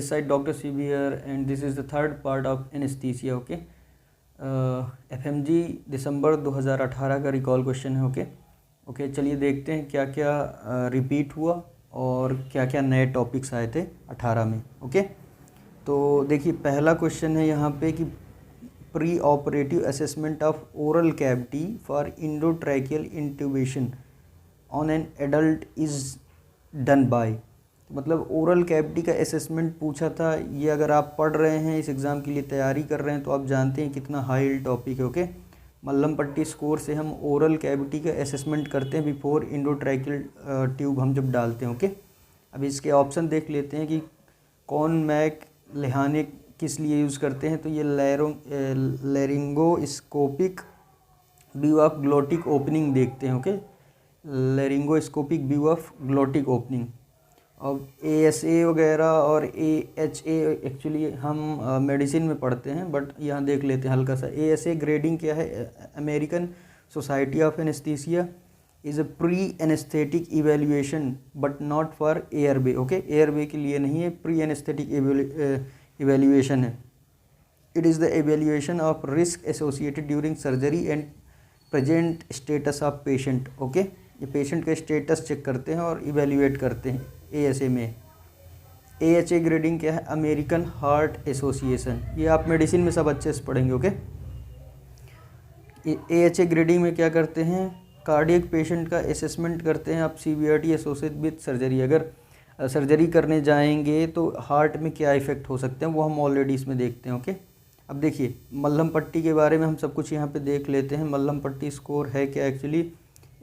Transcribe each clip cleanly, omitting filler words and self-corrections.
this side Dr. CB here, and this is the third part of anesthesia. Okay, FMG दिसंबर 2018 का recall question है. Okay, चलिए देखते हैं क्या क्या रिपीट हुआ और क्या क्या नए टॉपिक्स आए थे 18 में. ओके, तो देखिए पहला क्वेश्चन है यहाँ पे कि pre operative assessment of oral cavity for endotracheal intubation on an adult is done by. मतलब ओरल कैविटी का असेसमेंट पूछा था. ये अगर आप पढ़ रहे हैं, इस एग्ज़ाम के लिए तैयारी कर रहे हैं, तो आप जानते हैं कितना हाई यील्ड टॉपिक है. ओके, मल्लम पट्टी स्कोर से हम ओरल कैविटी का असेसमेंट करते हैं बिफोर इंडोट्रैकियल ट्यूब हम जब डालते हैं. ओके, अब इसके ऑप्शन देख लेते हैं कि कौन मैक लेहाने किस लिए यूज़ करते हैं. तो ये laryngoscopic view of glottic opening देखते हैं. Okay, laryngoscopic view of glottic opening. अब ASA वगैरह और AHA एक्चुअली हम मेडिसिन में पढ़ते हैं, बट यहाँ देख लेते हैं हल्का सा. ASA ग्रेडिंग क्या है? American society of anaesthesia is a pre anaesthetic evaluation but not for airway. Okay, airway के लिए नहीं है, प्री एनेस्थेटिक इवेल्युएशन है. It is the evaluation of risk associated during surgery and present status of patient. Okay, ये patient का status check करते हैं और इवेल्युएट करते हैं ASA में. AHA ग्रेडिंग क्या है? American heart association. ये आप मेडिसिन में सब अच्छे से पढ़ेंगे. ओके, AHA ग्रेडिंग में क्या करते हैं? कार्डियक पेशेंट का असेसमेंट करते हैं आप सीवीआरटी एसोसिएट विद सर्जरी. अगर सर्जरी करने जाएंगे तो हार्ट में क्या इफ़ेक्ट हो सकते हैं वो हम ऑलरेडी इसमें देखते हैं. ओके, अब देखिए मल्लम पट्टी के बारे में हम सब कुछ यहाँ पे देख लेते हैं. मल्लम पट्टी स्कोर है क्या? Actually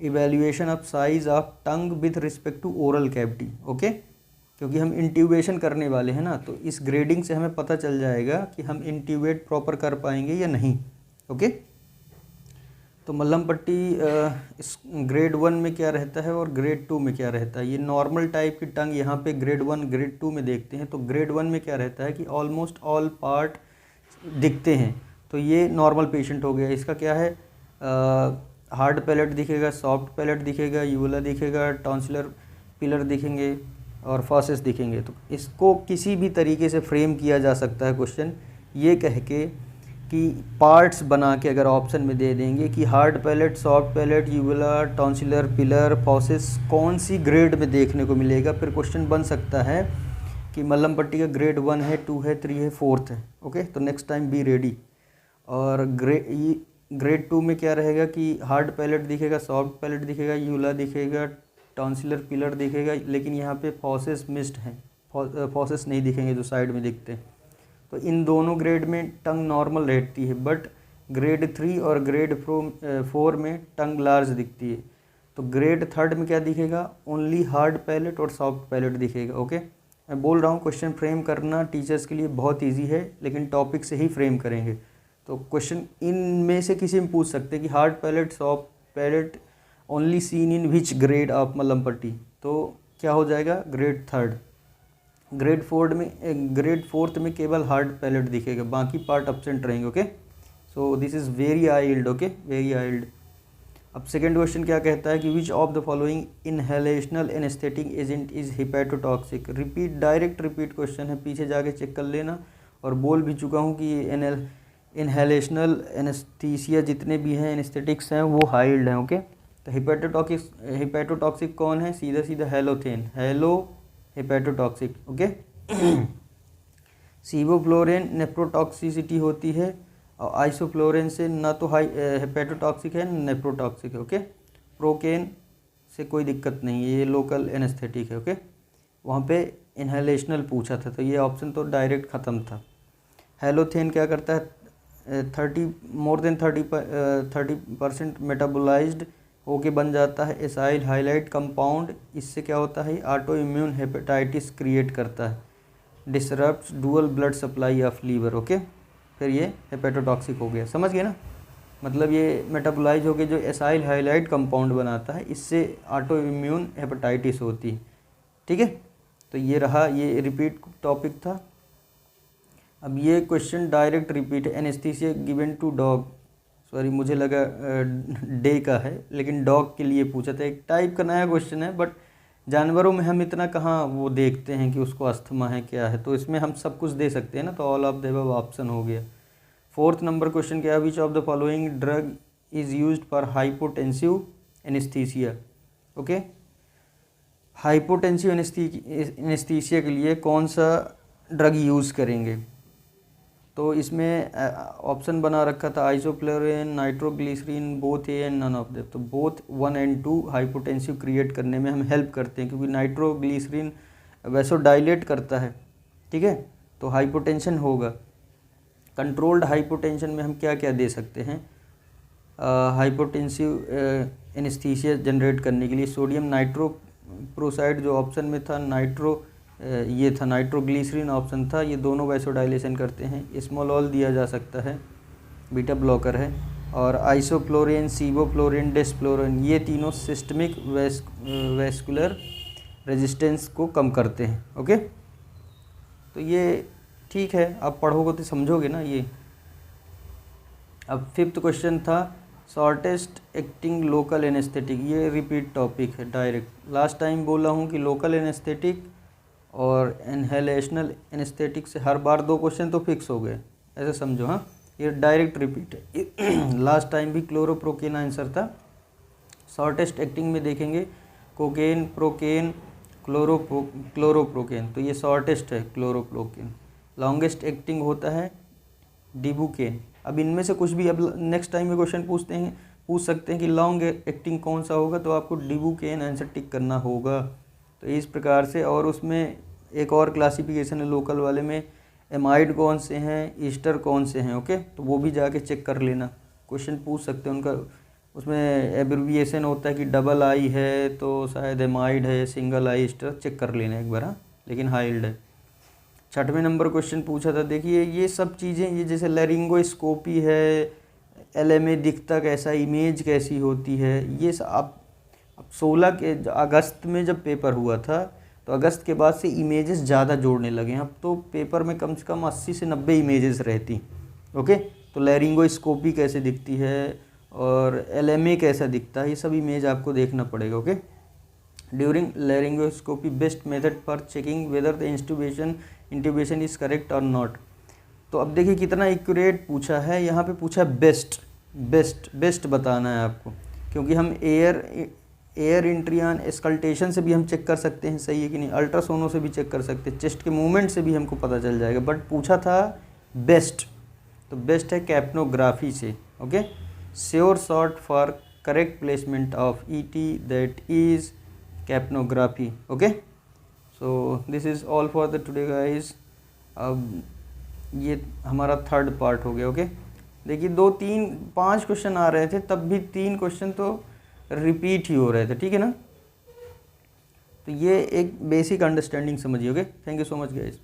evaluation of size of tongue with respect to oral cavity. Okay, क्योंकि हम इंट्यूबेशन करने वाले हैं ना, तो इस ग्रेडिंग से हमें पता चल जाएगा कि हम इंट्यूबेट प्रॉपर कर पाएंगे या नहीं. ओके, तो मल्लम पट्टी इस ग्रेड 1 में क्या रहता है और ग्रेड 2 में क्या रहता है. ये नॉर्मल टाइप की टंग यहाँ पे ग्रेड 1 ग्रेड 2 में देखते हैं. तो ग्रेड 1 में क्या रहता है कि ऑलमोस्ट ऑल पार्ट दिखते हैं. तो ये नॉर्मल पेशेंट हो गया. इसका क्या है? हार्ड पैलेट दिखेगा, सॉफ्ट पैलेट दिखेगा, यूवुला दिखेगा, टॉन्सिलर पिलर दिखेंगे और फॉसेस दिखेंगे. तो इसको किसी भी तरीके से फ्रेम किया जा सकता है क्वेश्चन ये कह के कि पार्ट्स बना के अगर ऑप्शन में दे देंगे कि hard palate, soft palate, uvula, tonsillar pillar, fauces कौन सी ग्रेड में देखने को मिलेगा. फिर क्वेश्चन बन सकता है कि मल्लम पट्टी का ग्रेड 1 है, 2 है, 3 है, 4th है. ओके, तो नेक्स्ट टाइम बी रेडी. और ग्रेड 2 में क्या रहेगा कि हार्ड पैलेट दिखेगा, सॉफ्ट पैलेट दिखेगा, यूला दिखेगा, टॉन्सिलर पिलर दिखेगा, लेकिन यहाँ पे फॉसेस मिस्ड हैं. फॉसेस नहीं दिखेंगे जो साइड में दिखते हैं. तो इन दोनों ग्रेड में टंग नॉर्मल रहती है, बट ग्रेड 3 और ग्रेड 4 में टंग लार्ज दिखती है. तो ग्रेड 3 में क्या दिखेगा? ओनली हार्ड पैलेट और सॉफ्ट पैलेट दिखेगा. ओके, मैं बोल रहा हूँ क्वेश्चन फ्रेम करना टीचर्स के लिए बहुत ईजी है, लेकिन टॉपिक से ही फ्रेम करेंगे. तो क्वेश्चन इनमें से किसी में पूछ सकते हैं कि hard palate, soft palate only seen in which grade of Mallampati. तो क्या हो जाएगा? ग्रेड 3. ग्रेड 4th में केवल हार्ड पैलेट दिखेगा, बाकी पार्ट एब्सेंट रहेंगे. Okay, so this is very high yield. Okay, very high yield. अब सेकेंड क्वेश्चन क्या कहता है कि which of the following inhalational anaesthetic agent is hepatotoxic. Direct repeat question है, पीछे जाके चेक कर लेना. और बोल भी चुका हूँ कि इनहेलेशनल एनेस्थीसिया जितने भी हैं एनेस्थेटिक्स हैं वो हाई यील्ड हैं. ओके, तो हिपैटोटॉक्सिक कौन है? सीधा सीधा हेलोथेन, हेलो हिपैटोटॉक्सिक. ओके, सीवोफ्लोरेन नेफ्रोटॉक्सिसिटी होती है और आइसोफ्लोरेन से ना तो हिपैटोटॉक्सिक है ना नेफ्रोटॉक्सिक है. ओके, प्रोकेन से कोई दिक्कत नहीं है, ये लोकल एनेस्थेटिक है. ओके, वहाँ पे इनहेलेशनल पूछा था तो ये ऑप्शन तो डायरेक्ट ख़त्म था. हेलोथेन क्या करता है? 30% मेटाबोलाइज्ड होके बन जाता है एसाइल हाइलाइट कंपाउंड. इससे क्या होता है? ऑटो इम्यून हेपेटाइटिस क्रिएट करता है, disrupts dual blood supply of liver. Okay, फिर ये हेपेटोटॉक्सिक हो गया. समझ गए ना? मतलब ये मेटाबोलाइज होके जो एसाइल हाइलाइट कंपाउंड बनाता है, इससे ऑटो इम्यून हेपेटाइटिस होती है. ठीक है, तो ये रहा, ये रिपीट टॉपिक था. अब ये क्वेश्चन डायरेक्ट रिपीट है. Anaesthesia given to dog, sorry मुझे लगा डे का है, लेकिन डॉग के लिए पूछा था. एक टाइप का नया क्वेश्चन है, बट जानवरों में हम इतना कहाँ वो देखते हैं कि उसको अस्थमा है क्या है, तो इसमें हम सब कुछ दे सकते हैं ना, तो all of the above option हो गया। 4th नंबर क्वेश्चन क्या है, विच of the following drug is used for hypotensive anaesthesia. Okay, hypotensive anaesthesia के लिए कौन सा ड्रग यूज़ करेंगे, तो इसमें ऑप्शन बना रखा था isoflurane, nitroglycerin, both A and none of them. तो बोथ 1 एंड 2 हाइपोटेंसिव क्रिएट करने में हम हेल्प करते हैं, क्योंकि नाइट्रोग्लिसरीन वैसोडाइलेट करता है, ठीक है, तो हाइपोटेंशन होगा। कंट्रोल्ड हाइपोटेंशन में हम क्या क्या दे सकते हैं, हाइपोटेंसिव एनेस्थीसिया जनरेट करने के लिए सोडियम नाइट्रोप्रोसाइड जो ऑप्शन में था, ये था नाइट्रोग्लिसरीन ऑप्शन था, ये दोनों वैसोडाइलेशन करते हैं। स्मोलॉल दिया जा सकता है, बीटा ब्लॉकर है, और आइसोफ्लोरिन, सीवोफ्लोरिन, डेस्फ्लोरिन, ये तीनों सिस्टमिक वैस्कुलर रेजिस्टेंस को कम करते हैं। ओके, तो ये ठीक है, आप पढ़ोगे तो समझोगे ना ये। अब 5th क्वेश्चन था शॉर्टेस्ट एक्टिंग लोकल एनेस्थेटिक, ये रिपीट टॉपिक है डायरेक्ट। लास्ट टाइम बोला हूँ कि लोकल एनेस्थेटिक और इनहेलेशनल एनेस्थेटिक से हर बार 2 क्वेश्चन तो फिक्स हो गए, ऐसे समझो। हाँ, ये डायरेक्ट रिपीट है। लास्ट टाइम भी क्लोरोप्रोकेन आंसर था। शॉर्टेस्ट एक्टिंग में देखेंगे कोकेन, प्रोकेन, क्लोरोप्रोकेन, तो ये शॉर्टेस्ट है क्लोरोप्रोकेन। लॉन्गेस्ट एक्टिंग होता है डिबुकेन। अब इनमें से कुछ भी, अब नेक्स्ट टाइम में क्वेश्चन पूछ सकते हैं कि लॉन्ग एक्टिंग कौन सा होगा, तो आपको डिबुकेन आंसर टिक करना होगा। तो इस प्रकार से, और उसमें एक और क्लासिफिकेशन है लोकल वाले में, एमाइड कौन से हैं, ईस्टर कौन से हैं। ओके, तो वो भी जाके चेक कर लेना, क्वेश्चन पूछ सकते हैं उनका। उसमें एब्रिविएशन होता है कि डबल आई है तो शायद एमाइड है, सिंगल आई ईस्टर, चेक कर लेना एक बार। हाँ, लेकिन हाइल्ड है। 6वें नंबर क्वेश्चन पूछा था, देखिए ये सब चीज़ें, ये जैसे लैरिंगोस्कोपी है, LMA दिखता कैसा, इमेज कैसी होती है, ये सब अब 16 के अगस्त में जब पेपर हुआ था, तो अगस्त के बाद से इमेजेस ज़्यादा जोड़ने लगे हैं। अब तो पेपर में कम से कम 80 से 90 इमेजेस रहती। ओके, तो लैरिंगोस्कोपी कैसे दिखती है और LMA कैसा दिखता है, ये सब इमेज आपको देखना पड़ेगा। Okay, during laryngoscopy best method for checking whether the intubation is correct और नॉट। तो अब देखिए कितना एक्यूरेट पूछा है, यहाँ पे पूछा बेस्ट बताना है आपको, क्योंकि हम एयर इंट्रियन स्कल्टेशन से भी हम चेक कर सकते हैं सही है कि नहीं, अल्ट्रासोनो से भी चेक कर सकते हैं, चेस्ट के मूवमेंट से भी हमको पता चल जाएगा, बट पूछा था बेस्ट, तो बेस्ट है कैप्नोग्राफी से। Okay, sure short for correct placement of ET, that is capnography. Okay, so this is all for the today guys. अब ये हमारा 3rd पार्ट हो गया। ओके, देखिए 2, 3, 5 क्वेश्चन आ रहे थे, तब भी 3 क्वेश्चन तो रिपीट ही हो रहे थे, ठीक है ना। तो ये एक बेसिक अंडरस्टैंडिंग समझिए। Okay, thank you so much guys.